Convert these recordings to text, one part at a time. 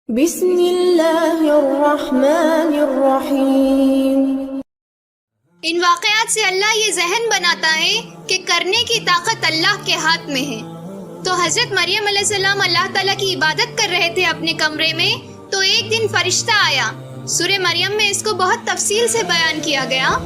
بسم اللہ الرحمن الرحیم۔ ان واقعات سے اللہ یہ ذہن بناتا ہے کہ کرنے کی طاقت اللہ کے ہاتھ میں ہے۔ تو حضرت مریم علیہ السلام اللہ تعالیٰ کی عبادت کر رہے تھے اپنے کمرے میں، تو ایک دن فرشتہ آیا۔ سورہ مریم میں اس کو بہت تفصیل سے بیان کیا گیا۔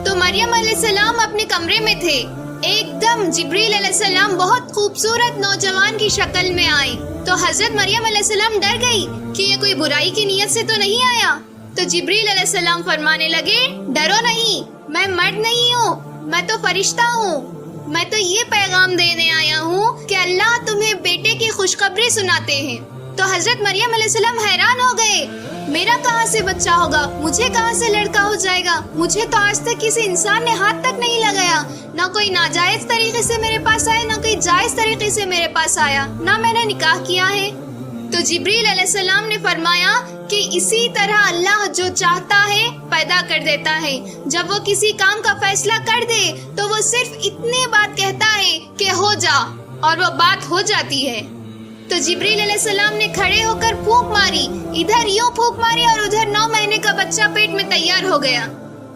تو مریم علیہ السلام اپنے کمرے میں تھے، ایک دم جبریل علیہ السلام بہت خوبصورت نوجوان کی شکل میں آئے۔ تو حضرت مریم علیہ السلام ڈر گئی کہ یہ کوئی برائی کی نیت سے تو نہیں آیا۔ تو جبریل علیہ السلام فرمانے لگے، ڈرو نہیں، میں مرد نہیں ہوں، میں تو فرشتہ ہوں۔ میں تو یہ پیغام دینے آیا ہوں کہ اللہ تمہیں بیٹے کی خوشخبری سناتے ہیں۔ تو حضرت مریم علیہ السلام حیران ہو گئے، میرا کہاں سے بچہ ہوگا، مجھے کہاں سے لڑکا ہو جائے گا؟ مجھے تو آج تک کسی انسان نے ہاتھ تک نہیں لگایا، نہ کوئی ناجائز طریقے سے میرے پاس آیا، نہ کوئی جائز طریقے سے میرے پاس آیا، نہ میں نے نکاح کیا ہے۔ تو جبریل علیہ السلام نے فرمایا کہ اسی طرح اللہ جو چاہتا ہے پیدا کر دیتا ہے۔ جب وہ کسی کام کا فیصلہ کر دے تو وہ صرف اتنی بات کہتا ہے کہ ہو جا، اور وہ بات ہو جاتی ہے۔ تو جبریل علیہ السلام نے کھڑے ہو کر پھونک ماری، ادھر یوں پھونک ماری اور ادھر 9 مہینے کا بچہ پیٹ میں تیار ہو گیا۔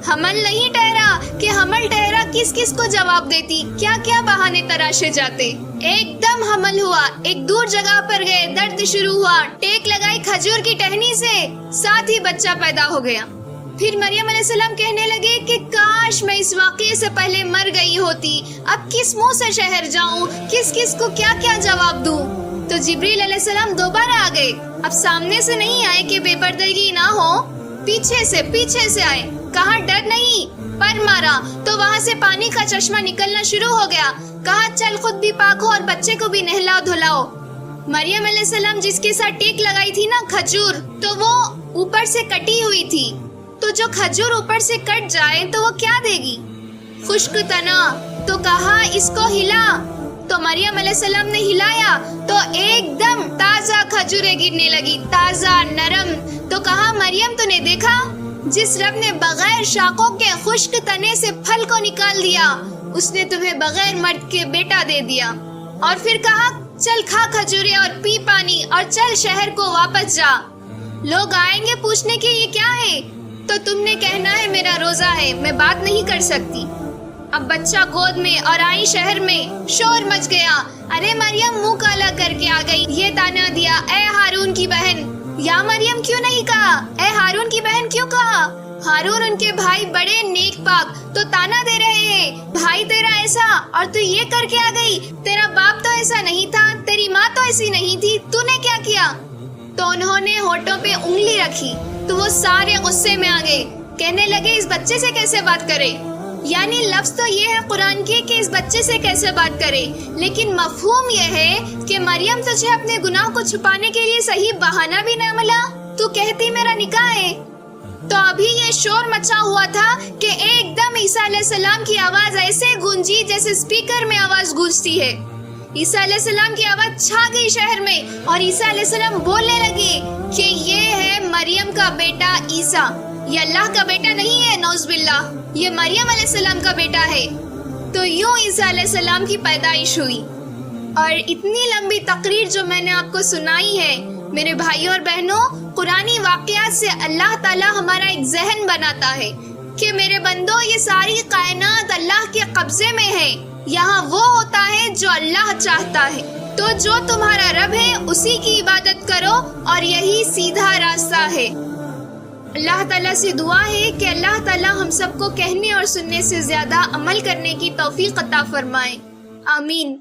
حمل نہیں ٹھہرا کہ حمل ٹھہرا کس کس کو جواب دیتی، کیا کیا بہانے تراشے جاتے۔ ایک دم حمل ہوا، ایک دور جگہ پر گئے، درد شروع ہوا، ٹیک لگائی کھجور کی ٹہنی سے، ساتھ ہی بچہ پیدا ہو گیا۔ پھر مریم علیہ السلام کہنے لگے کہ کاش میں اس واقعے سے پہلے مر گئی ہوتی، اب کس منہ سے شہر جاؤں، کس کس کو کیا کیا جواب دوں۔ تو جبریل علیہ السلام دوبارہ آ گئے، اب سامنے سے نہیں آئے کہ بے پردگی نہ ہو، پیچھے سے آئے، کہا ڈر نہیں، پر مارا تو وہاں سے پانی کا چشمہ نکلنا شروع ہو گیا، کہا چل خود بھی پاک ہو اور بچے کو بھی نہلاؤ دھلاؤ۔ مریم علیہ السلام جس کے ساتھ ٹیک لگائی تھی نا کھجور، تو وہ اوپر سے کٹی ہوئی تھی، تو جو کھجور اوپر سے کٹ جائے تو وہ کیا دے گی؟ خشک تنا۔ تو کہا اس کو ہلا، تو مریم علیہ السلام نے ہلایا تو ایک دم تازہ کھجوریں گرنے لگی، تازہ نرم۔ تو کہا مریم تو نے دیکھا، جس رب نے بغیر شاخوں کے خشک تنے سے پھل کو نکال دیا، اس نے تمہیں بغیر مرد کے بیٹا دے دیا۔ اور پھر کہا چل کھا کھجوریں اور پی پانی اور چل شہر کو واپس جا، لوگ آئیں گے پوچھنے کے یہ کیا ہے، تو تم نے کہنا ہے میرا روزہ ہے، میں بات نہیں کر سکتی۔ اب بچہ گود میں اور آئی شہر میں، شور مچ گیا، ارے مریم منہ کالا کر کے آ گئی، یہ تانا دیا اے ہارون کی بہن۔ یا مریم کیوں نہیں کہا، اے ہارون کی بہن کیوں کہا؟ ہارون ان کے بھائی بڑے نیک پاک، تو تانا دے رہے ہیں بھائی تیرا ایسا اور تو یہ کر کے آ گئی، تیرا باپ تو ایسا نہیں تھا، تیری ماں تو ایسی نہیں تھی، تو نے کیا کیا؟ تو انہوں نے ہونٹوں پہ انگلی رکھی، تو وہ سارے غصے میں آ گئے، کہنے لگے اس بچے سے کیسے بات کرے؟ یعنی لفظ تو یہ ہے قرآن کی کہ اس بچے سے کیسے بات کرے، لیکن مفہوم یہ ہے کہ مریم تجھے اپنے گناہ کو چھپانے کے لیے صحیح بہانہ بھی نہ ملا، تو کہتی میرا نکاح ہے۔ تو ابھی یہ شور مچا ہوا تھا کہ ایک دم عیسیٰ علیہ السلام کی آواز ایسے گونجی جیسے اسپیکر میں آواز گونجتی ہے۔ عیسیٰ علیہ السلام کی آواز چھا گئی شہر میں، اور عیسیٰ علیہ السلام بولنے لگے کہ یہ ہے مریم کا بیٹا عیسیٰ، یہ اللہ کا بیٹا نہیں ہے، نعوذ باللہ، یہ مریم علیہ السلام کا بیٹا ہے۔ تو یوں عیسیٰ علیہ السلام کی پیدائش ہوئی۔ اور اتنی لمبی تقریر جو میں نے آپ کو سنائی ہے میرے بھائیوں اور بہنوں، قرآنی واقعات سے اللہ تعالیٰ ہمارا ایک ذہن بناتا ہے کہ میرے بندوں یہ ساری کائنات اللہ کے قبضے میں ہے، یہاں وہ ہوتا ہے جو اللہ چاہتا ہے، تو جو تمہارا رب ہے اسی کی عبادت کرو، اور یہی سیدھا راستہ ہے۔ اللہ تعالیٰ سے دعا ہے کہ اللہ تعالیٰ ہم سب کو کہنے اور سننے سے زیادہ عمل کرنے کی توفیق عطا فرمائے، آمین۔